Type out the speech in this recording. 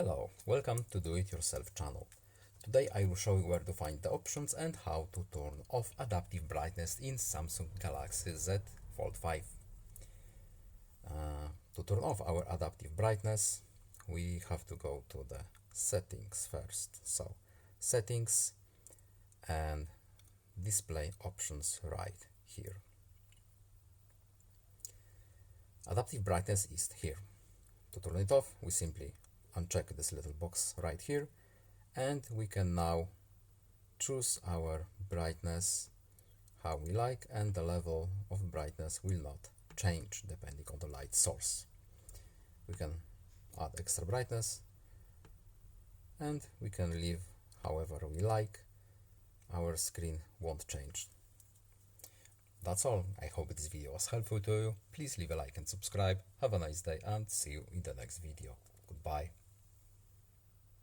Hello, welcome to Do It Yourself channel. Today I will show you where to find the options and how to turn off adaptive brightness in Samsung Galaxy Z Fold 5. To turn off our adaptive brightness, we have to go to the settings first. So, settings and display options right here. Adaptive brightness is here. To turn it off, we simply uncheck this little box right here, and we can now choose our brightness how we like, and the level of brightness will not change depending on the light source. We can add extra brightness and we can leave however we like. Our screen won't change. That's all. I hope this video was helpful to you. Please leave a like and subscribe. Have a nice day and see you in the next video. Goodbye.